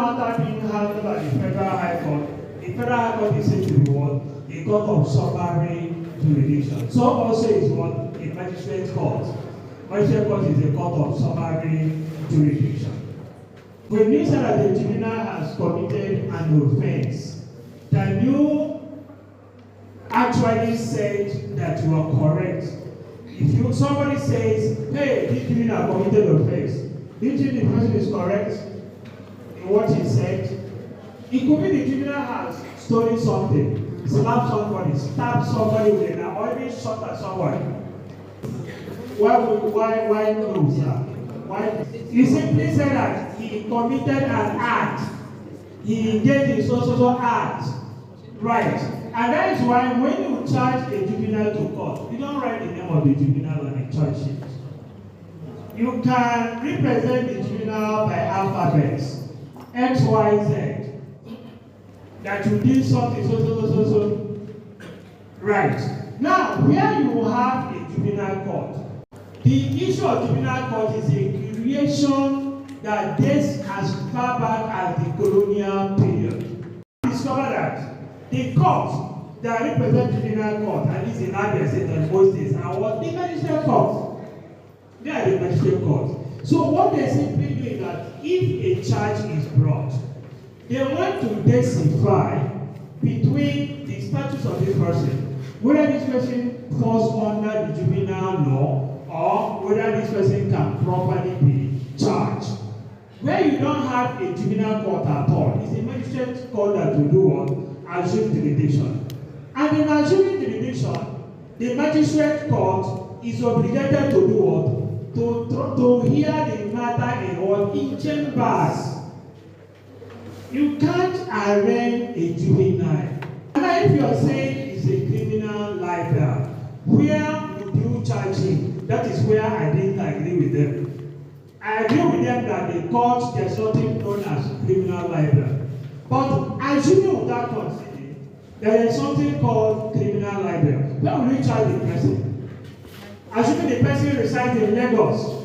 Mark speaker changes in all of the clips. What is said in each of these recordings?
Speaker 1: matter being handled by the Federal High Court, the Federal High Court is said to be what? A court of summary jurisdiction. Some also is what? A magistrate court. Magistrate court is a court of summary jurisdiction. When you say that the juvenile has committed an offense, can you actually say that you are correct? If somebody says, hey, this juvenile committed an offense, do you think the person is correct in what he said? It could be the juvenile has stolen something, slapped somebody, stabbed somebody with a knife, or even shot at somebody. Why no, sir? Why? You simply say that he committed an act. He engaged in so act. Right. And that is why when you charge a juvenile to court, you don't write the name of the juvenile on the charge sheet. You can represent the juvenile by alphabets. X, Y, Z. That you did something so. Right. Now, where you have a juvenile court, the issue of juvenile court is a creation that dates as far back as the colonial period. Discover that the court that represents juvenile court, at least in Abia State and most states, are what? The magistrate court. They are the magistrate court. So what they simply do is that if a charge is brought, they want to decipher between the status of this person, whether this person falls under the juvenile law or whether this person can properly be charged. Where you don't have a juvenile court at all, it's a magistrate court that will do what? Assume jurisdiction. And in assuming jurisdiction, the magistrate court is obligated to do what? To hear the matter in what? In chambers. You can't arraign a juvenile. Now, if you are saying it's a criminal libel, where would you charge him? That is where I didn't agree with them. I agree with them that the court, there's something known as criminal libel. But assuming without considering, there is something called criminal libel. Where will you charge the person? Assuming the person resides in Lagos,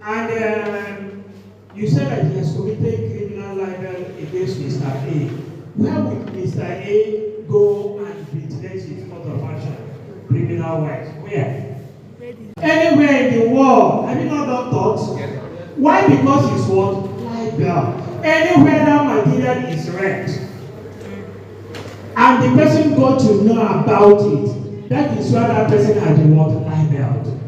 Speaker 1: and you say that he has committed criminal libel against Mr. A. Where would Mr. A go and litigate his court of action, criminal wise? Where? Anywhere in the world. Have you not done thoughts? Why? Because it's what? Libel. Anywhere that material is read, and the person got to know about it, that is why that person has been what? Libeled.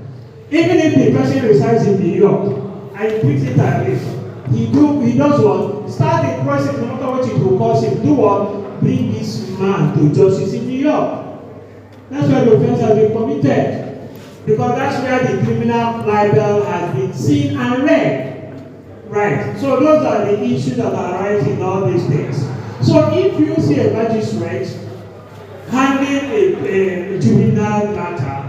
Speaker 1: Even if the person resides in New York, and he puts it at risk, he does what? Start the process, no matter what it will cost him. Do what? Bring this man to justice in New York. That's why the offense has been committed. Because that's where the criminal libel has been seen and read. Right. So those are the issues that arise in all these things. So if you see a magistrate handling a juvenile matter,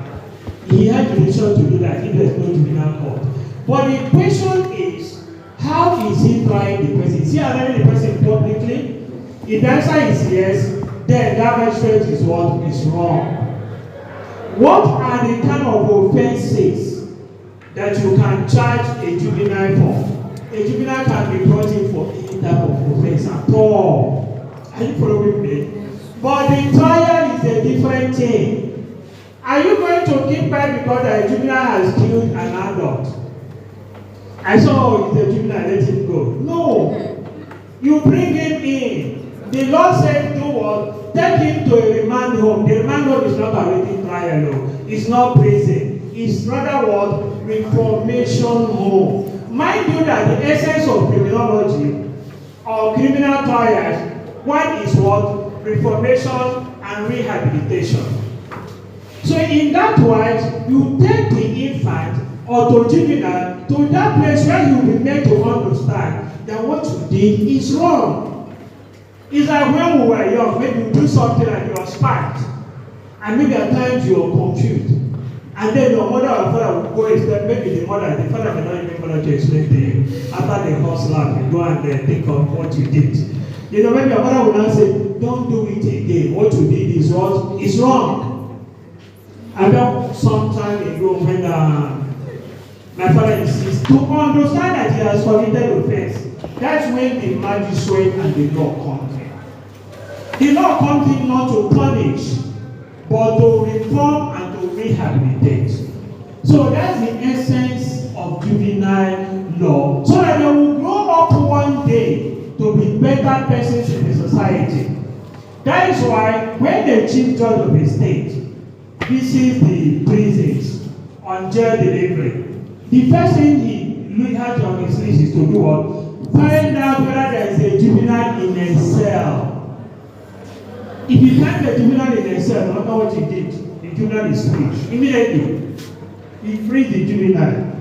Speaker 1: he has jurisdiction to do that if there is no juvenile court. But the question is, how is he trying the person? Is he allowing the person publicly? If the answer is yes, then that magistrate is what is wrong. What are the kind of offenses that you can charge a juvenile for? A juvenile can be brought in for any type of offense at all. Are you following me? But the trial is a different thing. Are you going to keep quiet because a juvenile has killed an adult? I saw it's a juvenile, let him go. No. You bring him in. The law says do what? Take him to a remand home. The remand home is not awaiting trial. No. It's not prison. It's rather what? Reformation home. Mind you that the essence of criminology or criminal trials, one is what? Reformation and rehabilitation. So in that wise, you take the infant or to juvenile to that place where you will be made to understand that what you did is wrong. It's like when we were young, maybe you do something and you are sparked, and maybe at times you are confused, and then your mother or father will go explain. Maybe the father may not even bother to explain to you. After the first lap, you go and think of what you did. You know, maybe your mother will now say, "Don't do it again. What you did is what is wrong." I know some time ago when my father insists to understand that he has committed offense. That's when the magistrate and the law comes in. The law comes in not to punish, but to reform and to rehabilitate. So that's the essence of juvenile law. So that they will grow up one day to be better persons in the society. That is why when the chief judge of the state visits the prisons on jail delivery, the first thing he has on his list is to do what? Find out whether there is a juvenile in a cell. If you find a juvenile in a cell, no matter what you did, the juvenile is free. Immediately, he frees the juvenile.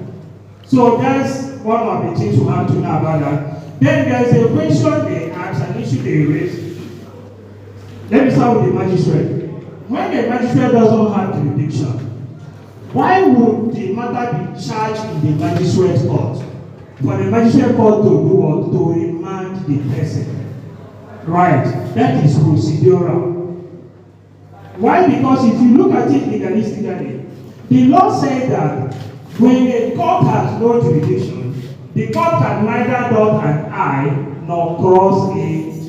Speaker 1: So that's one of the things we have to know about that. Then there is a question they ask, an issue they raise. Let me start with the magistrate. When the magistrate doesn't have jurisdiction, why would the matter be charged in the magistrate court? For the magistrate court to do what? To remand the person. Right, that is procedural. Why? Because if you look at it legalistically, the law says that when a court has no jurisdiction, the court can neither dot an I nor cross a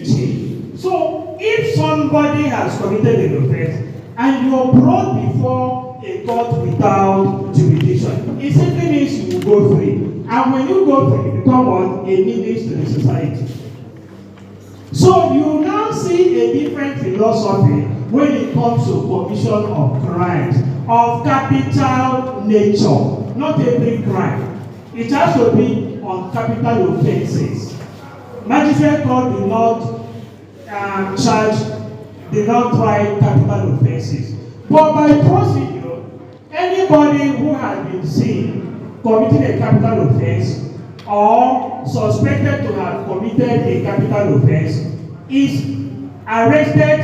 Speaker 1: T. So, if somebody has committed an offense and you are brought before a court without jurisdiction, it simply means you will go free. And when you go free, you become what? A menace to the society. So you now see a different philosophy when it comes to commission of crimes of capital nature, not every crime. It has to be on capital offenses. Magistrate court do not try capital offenses. But by procedure, anybody who has been seen committing a capital offense or suspected to have committed a capital offense is arrested,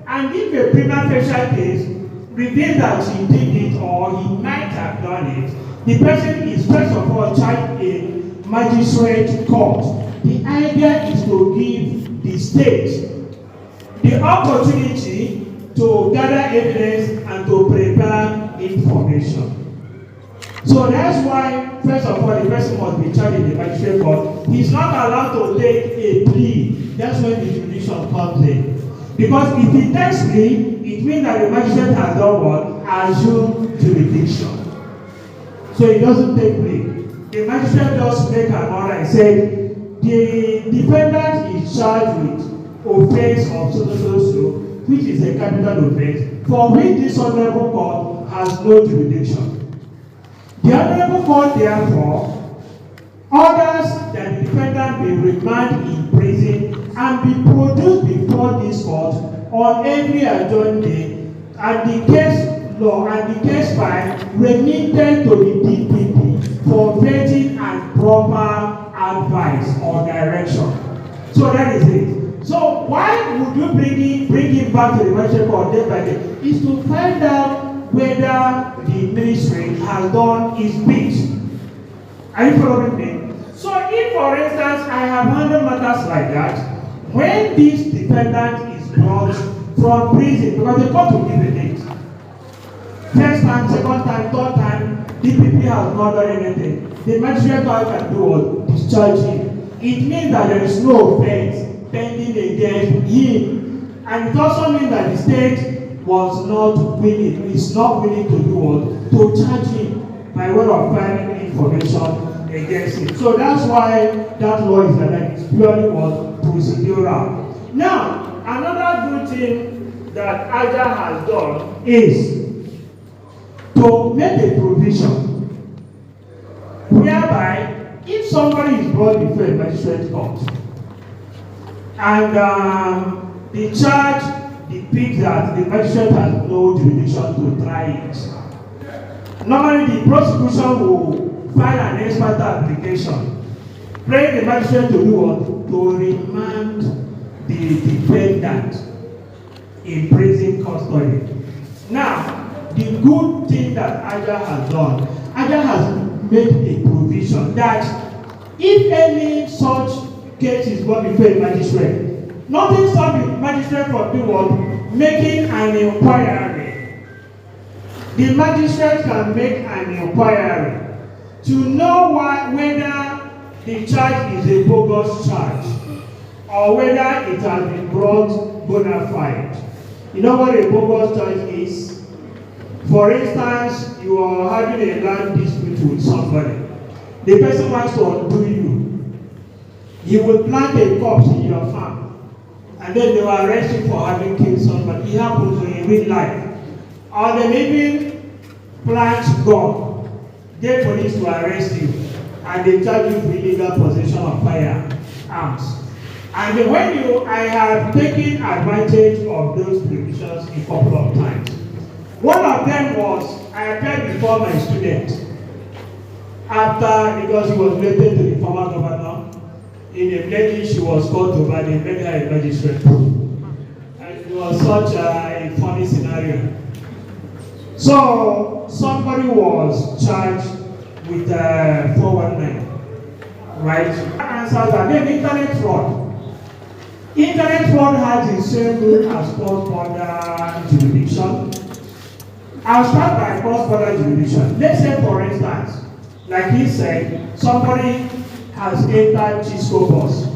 Speaker 1: and if a prima facie case reveals that he did it or he might have done it, the person is first of all charged in magistrate court. The idea is to give the state the opportunity to gather evidence and to prepare information. So that's why, first of all, the person must be charged in the magistrate court. He's not allowed to take a plea. That's when the jurisdiction comes in. Because if he takes plea, it means that the magistrate has done what? Assumed jurisdiction. So he doesn't take plea. The magistrate just make an order and say, the defendant is charged with offense of so, which is a capital offense, for which this honorable court has no jurisdiction. The honorable court, therefore, orders that the defendant be remanded in prison and be produced before this court on every adjourned day, and the case law and the case file remitted to the DPP for vetting and proper advice or direction. So that is it. So why would you bring it back to the magistrate court day by day? Is to find out whether the ministry has done its bit. Are you following me? So if, for instance, I have handled matters like that, when this defendant is brought from prison, because the court will give a date. First time, second time, third time, DPP has not done anything. The magistrate court can do what? Discharge him. It means that there is no offense pending against him. And it also means that the state was not willing, is not willing to do what? To charge him by way of finding information against him. So that's why that law is like that. It's purely what? Procedural. Now, another good thing that AJA has done is to make a provision whereby if somebody is brought before a magistrate court and the charge depicts that the magistrate has no jurisdiction to try it, normally the prosecution will file an expert application, praying the magistrate to do what? To remand the defendant in prison custody. Now, the good thing that AJA has done, AJA has made a provision that if any such case is brought before a magistrate, nothing stops the magistrate from doing what? Making an inquiry. The magistrate can make an inquiry to know whether the charge is a bogus charge, or whether it has been brought bona fide. You know what a bogus charge is? For instance, you are having a land dispute with somebody. The person wants to undo you. He will plant a corpse in your farm, and then they will arrest you for having killed somebody. It happens in real life. Or they maybe plant gun, get police to arrest you, and they charge you for illegal possession of firearms. And then I have taken advantage of those provisions a couple of times. One of them was, I applied before my student, because he was related to the former governor. In a lady, she was called to by the medical magistrate. And it was such a funny scenario. So somebody was charged with 419, right? Answers are then internet fraud. Internet fraud has the same rule as cross-border jurisdiction. I'll start by cross-border jurisdiction. Let's say, for instance, like he said, somebody has entered Chisco bus.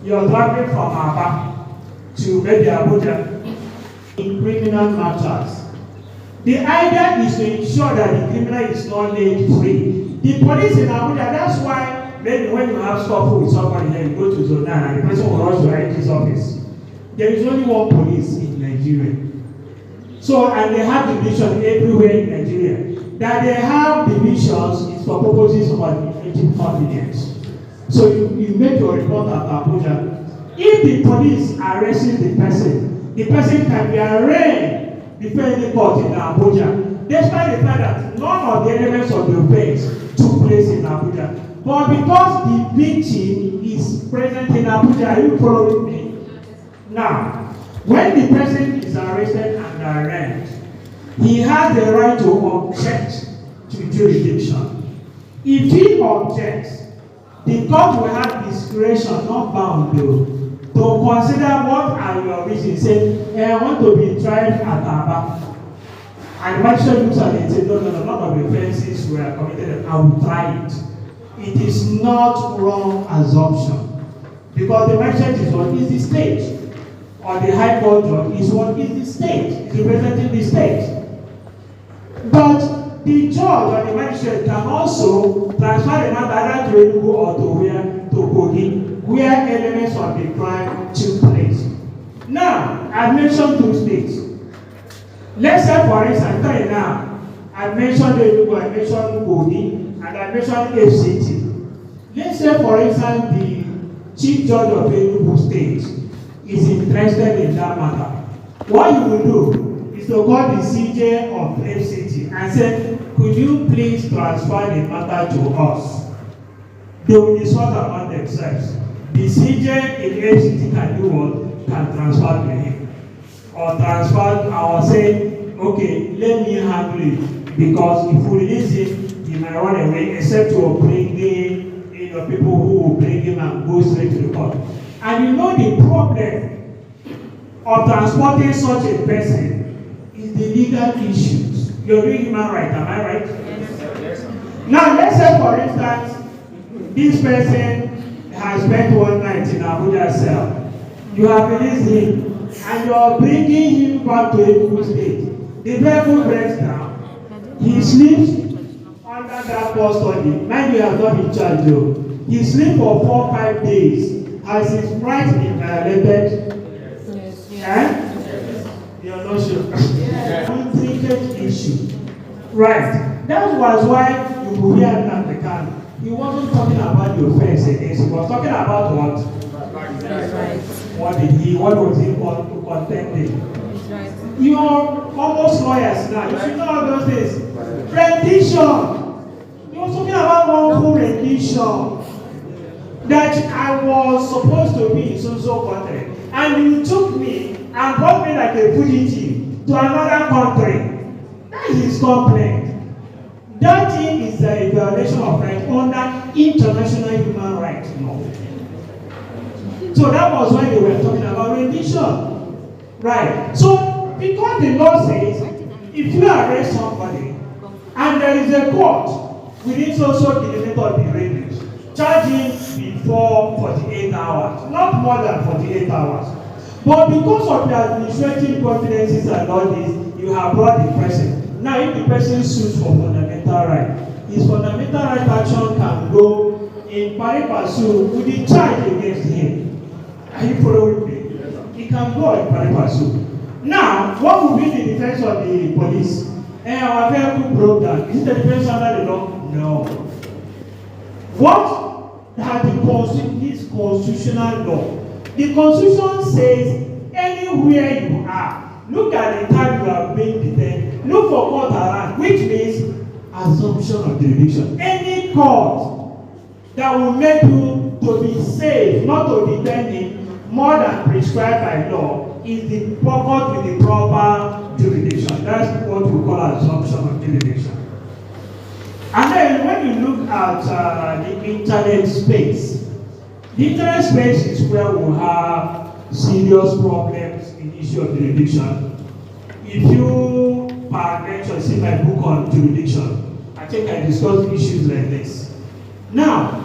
Speaker 1: You're traveling from Aba to maybe Abuja in criminal matters. The idea is to ensure that the criminal is not laid free. The police in Abuja, that's why maybe when you have scuffle with somebody here, you go to Zone 9 and the person will rush to IG's office. There is only one police in Nigeria. So, and they have division everywhere in Nigeria. That they have divisions is for purposes of administrative convenience. So you make your report at Abuja. If the police arresting the person can be arraigned before any court in Abuja, despite the fact that none of the elements of the offense took place in Abuja. But because the victim is present in Abuja, are you following me? Now, when the person is arrested and arraigned, he has the right to object to jurisdiction. If he objects, the court will have discretion, not bound to consider what are your reasons. Say, hey, I want to be tried at Aba. And the magistrate looks at it and says, no, none of the offenses were committed, I will try it. It is not wrong assumption. Because the magistrate is what is the state. Or the high court judge is what is the state. Is representing the state. But the judge or the magistrate can also transfer the matter either to Enugu or to Kogi, where elements of the crime took place. Now, I've mentioned two states. Let's say, for instance, now, I've mentioned Enugu, I mentioned Kogi, and I mentioned FCT. Let's say, for instance, the chief judge of Enugu State is interested in that matter. What you will do is to call the CJ of FCT and say, could you please transfer the matter to us? They will discuss among themselves. The CJ in FCT can do what? Can transfer to him. Or transfer, or say, okay, let me handle it. Because if we release him, he might run away, except to bring in people who will bring him and go straight to the court. And you know the problem of transporting such a person is the legal issues. You're doing human rights, am I right? Yes. Now, let's say, for instance, this person has spent one night in Abuja cell. You have released him, and you're bringing him back to Enugu State. The vehicle breaks down. He sleeps under that custody. Mind you, have not been charged, though. He sleeps for 4 or 5 days. Has his rights been violated? Yes. Yes. You're not sure. Yes. Intricate issue. Right. That was why you will hear Nnamdi Kanu. He wasn't talking about the offense against him. He was talking about what? Right. What was he contending? Right. You're almost lawyers now. You should know all those things. Rendition. He was talking about wrongful rendition. That I was supposed to be in so country, and you took me and brought me like a fugitive to another country. That is his complaint. That thing is a violation of rights under international human rights law. So that was when they were talking about rendition. Right. So because the law says, if you arrest somebody and there is a court within so kilometers of the radius, charge him before 48 hours, not more than 48 hours. But because of the administrative confidences and all this, you have brought the person. Now, if the person sues for fundamental right, his fundamental right action can go in pari passu with the charge against him. Are you following me? He can go in pari passu. Now, what will be the defense of the police? Our vehicle broke down. Is it the defense under the law? No. What has this constitutional law? The Constitution says anywhere you are, look at the time you are being detained, look for court around, which means assumption of jurisdiction. Any court that will make you to be safe, not to detain him more than prescribed by law, is the court with the proper jurisdiction. That's what we call assumption of jurisdiction. And then when you look at the internet space, the internet space is where we have serious problems in the issue of jurisdiction. If you peradventure see my book on jurisdiction, I think I discussed issues like this. Now,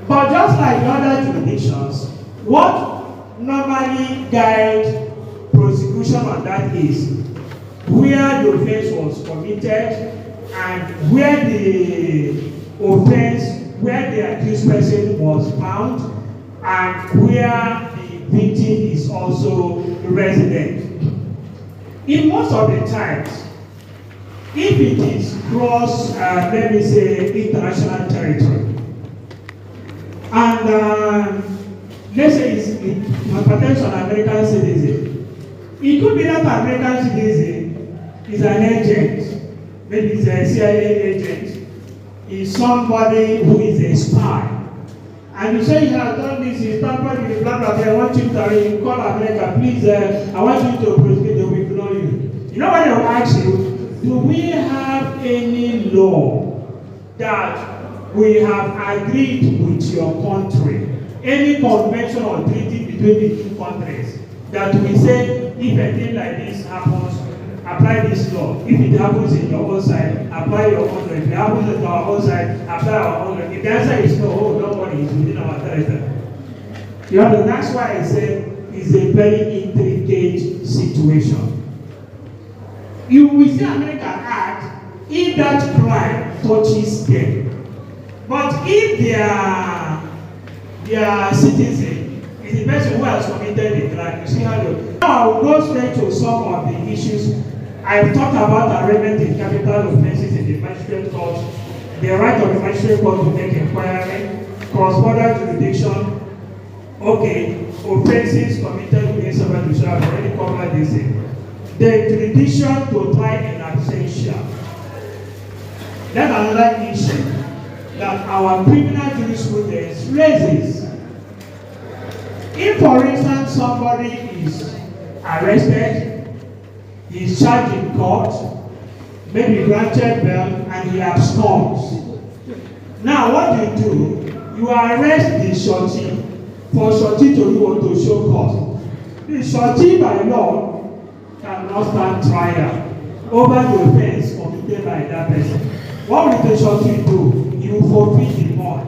Speaker 1: but just like other jurisdictions, what normally guides prosecution on that is where the offense was committed and where the offense, where the accused person was found, and where the victim is also resident. In most of the times, if it is cross, let me say, international territory, and let's say it's potential American citizen, it could be that American citizen is an agent, maybe it's a CIA agent, is somebody who is a spy. And you say you have done this, you tampered with blah blah blah, I want you to call America, please, I want you to prosecute, they will ignore you. You know when they will ask you, do we have any law that we have agreed with your country? Any convention or treaty between the two countries that we say if a thing like this happens, apply this law. If it happens in your own side, apply your own law. If it happens in our own side, apply our own law. If the answer is no, oh, don't worry, it's within our territory. You know, that's why I said it's a very intricate situation. You will see America act if that crime touches them. But if their citizen is the person who has committed the crime, you see how they... Now I will go straight to some of the issues. I've talked about arraignment in capital offences in the magistrate court, the right of the magistrate court to make inquiry, cross-border jurisdiction, okay, offences committed within several jurisdictions, I've already covered this thing. The jurisdiction to try in absentia. That's another issue that our criminal jurisprudence raises. If, for instance, somebody is arrested, he is charged in court, maybe granted bail, and he absconds. Now, what do? You arrest the shorty for shorty to do what? To show cause. The shorty by law cannot stand trial over the offense committed by that person. What will the shorty do? He will forfeit the bond,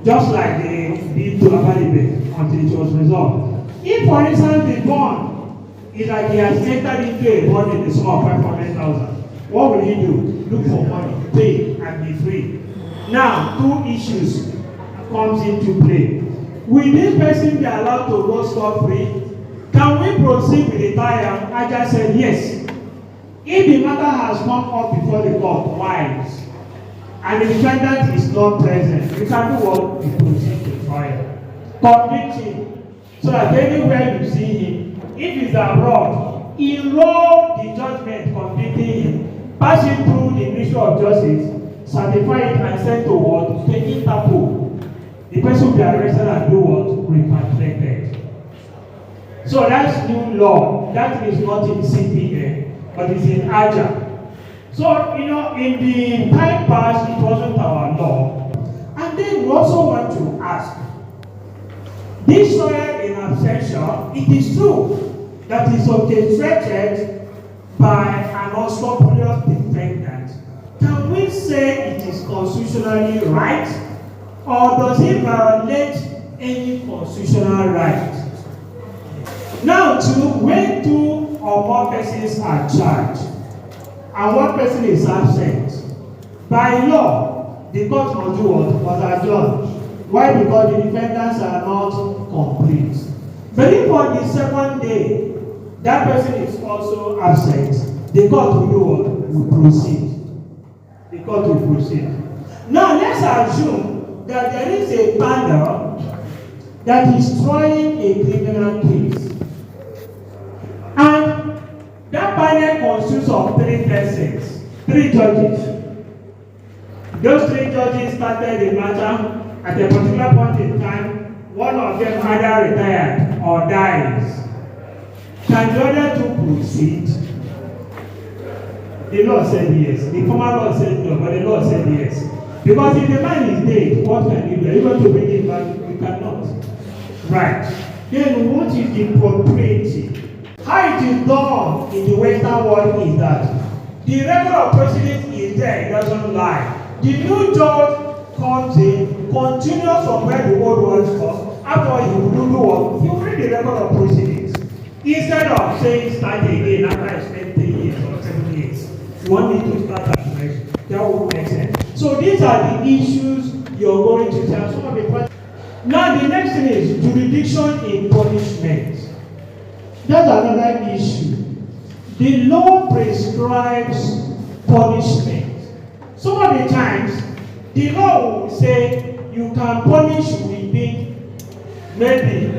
Speaker 1: just like they did to Abalibe until it was resolved. If, for instance, the bond is like he has entered into a bond in the sum of 500,000, what will he do? Look for money, pay, and be free. Now, two issues comes into play. Will this person be allowed to go scot-free? Can we proceed with the trial? I just said yes. If the matter has come up before the court twice, and the defendant is not present, you can do what? You proceed to trial. Convict him, so that anywhere you see him, if he's abroad, enroll the judgment convicting him, pass it through the Ministry of Justice, certify it and send to what? To Interpol. The person will be arrested and do what? Repatriated. So that's new law. That is not in CPA, but it's in AJA. So, you know, in the time past, it wasn't our law. And then we also want to ask, this trial in absentia, it is true that is orchestrated by an unscrupulous defendant. Can we say it is constitutionally right or does he violate any constitutional right? Now, when two or more persons are charged and one person is absent, by law, the court must do what? Must adjourn. Why? Because the defendants are not complete. But if on the second day, that person is also absent, the court will do what? Will proceed. The court will proceed. Now, let's assume that there is a panel that is trying a criminal case. And that panel consists of 3 persons, 3 judges. Those 3 judges started the matter at a particular point in time. One of them either retired or dies. Can the other 2 proceed? The law said yes. The former law said no, but the law said yes. Because if the man is dead, what can you do? Are you going to bring him back? You cannot. Right. Then what is the propriety? How it is done in the Western world is that the record of proceedings is there, it doesn't lie. The new judge comes in, continues from where the old one stops. After he will do what? He will read the record of proceedings. Instead of saying start again after I spent 3 years or 7 years. You want me to start at fresh? That would make sense. So these are the issues you're going to tell. Now the next thing is jurisdiction in punishment. That's another issue. The law prescribes punishment. Some of the times, the law will say you can punish within, maybe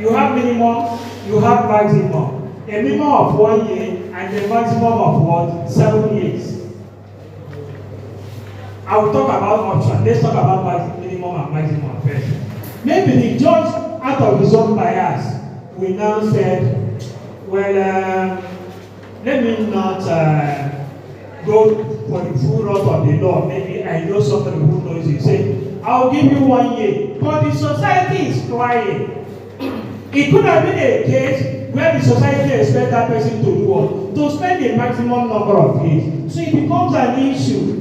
Speaker 1: you have minimum, you have maximum. A minimum of 1 year and a maximum of what? 7 years. I will talk about option. Let's talk about minimum and maximum first. Maybe the judge, out of his own bias, will now say, well, let me not go for the full route of the law. Maybe I know somebody who knows it. Say, I'll give you 1 year. But the society is crying. It could have been a case where the society expects that person to do what? To spend the maximum number of years. So it becomes an issue.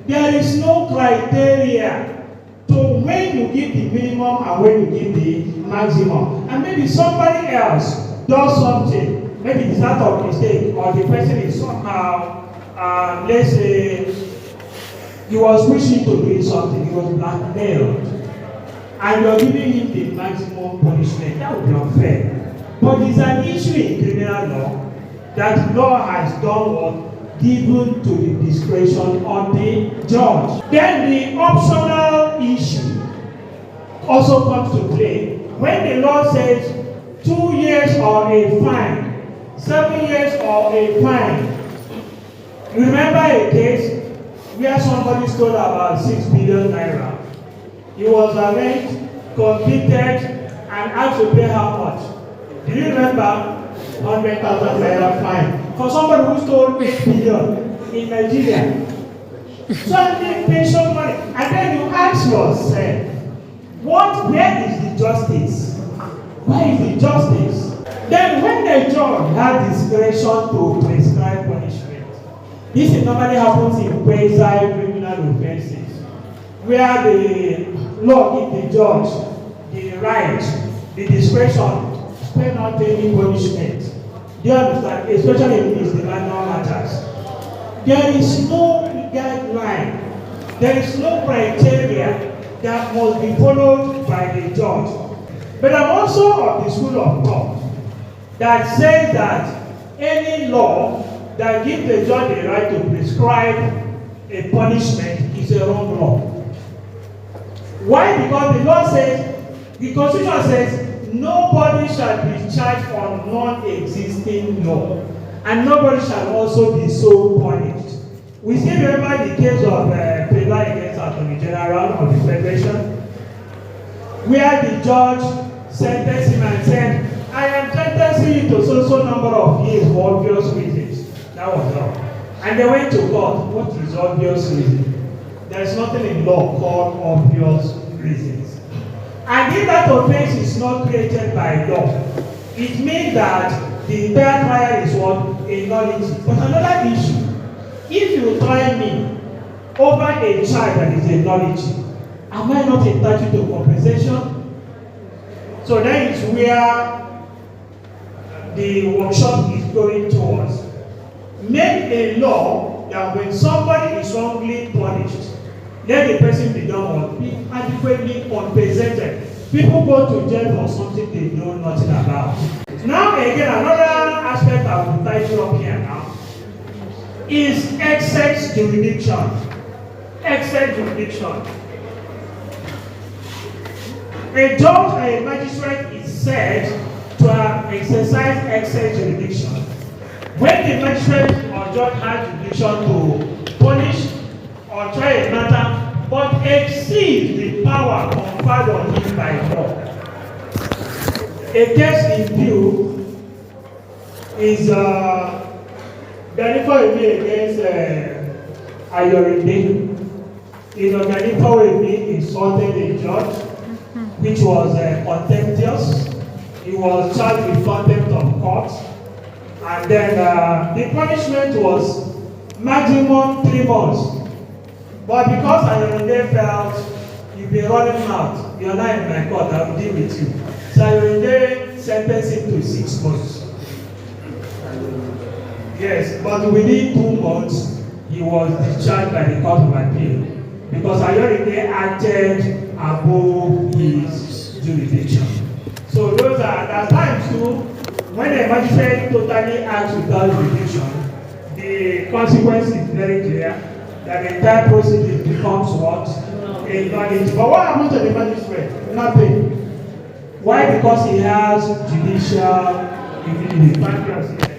Speaker 1: There is no criteria to when you give the minimum and when you give the maximum. And maybe somebody else does something. Maybe it's out of mistake, or the person is somehow, let's say, he was wishing to do something, he was blackmailed, and you're giving him the maximum punishment. That would be unfair. But it's an issue in criminal law that law has done what? Given to the discretion of the judge. Then the optional issue also comes to play when the law says 2 years or a fine, 7 years or a fine. You remember a case where somebody stole about 6 billion naira. He was arraigned, convicted, and asked to pay how much? Do you remember? 100,000 naira fine for somebody who stole 8 billion in Nigeria. So they pay some money, and then you ask yourself, where is the justice? Where is the justice? Then when the judge has discretion to prescribe punishment, this normally happens in quasi-criminal offenses, where the law gives the judge the right, the discretion to spend out any punishment. Do you understand? Especially in misdemeanor matters. There is no guideline, there is no criteria that must be followed by the judge. But I'm also of the school of thought that says that any law that gives the judge the right to prescribe a punishment is a wrong law. Why? Because the law says, the Constitution says, nobody shall be charged on non-existing law, and nobody shall also be so punished. We still remember the case of Pela against Attorney General of the Federation, where the judge sentenced him and said, I am sentencing you to so number of years for obvious reasons. That was wrong. And they went to court. What is obvious reason? There is nothing in law called obvious reasons. And if that offense is not created by law, it means that the entire trial is what? A nullity. But another issue, if you try me over a child that is a nullity, Am I not entitled to compensation? So that is where the workshop is going towards. Make a law that when somebody is wrongly punished, let the person be done be adequately compensated. People go to jail for something they know nothing about. Now again, another aspect I will title up here now is excess jurisdiction. Excess jurisdiction. A judge or a magistrate is said to have exercised excess jurisdiction when the magistrate or judge has jurisdiction to punish or try a matter but exceeds the power conferred on him by law. A case in view is Ganifa against Ayorinde. Ganifa insulted a judge, which was contemptuous. He was charged with contempt of court, and then the punishment was maximum 3 months. But because Ayorinde felt you've been running mouth, you're not in my court, I will deal with you. So Ayorinde sentenced him to 6 months. Yes, but within 2 months, he was discharged by the Court of Appeal because Ayorinde acted above his jurisdiction. So those are times too, when a magistrate totally acts without jurisdiction, the consequence is very clear that the entire procedure becomes what? Invalid. But what happens to the magistrate? Nothing. Why? Because he has judicial immunity.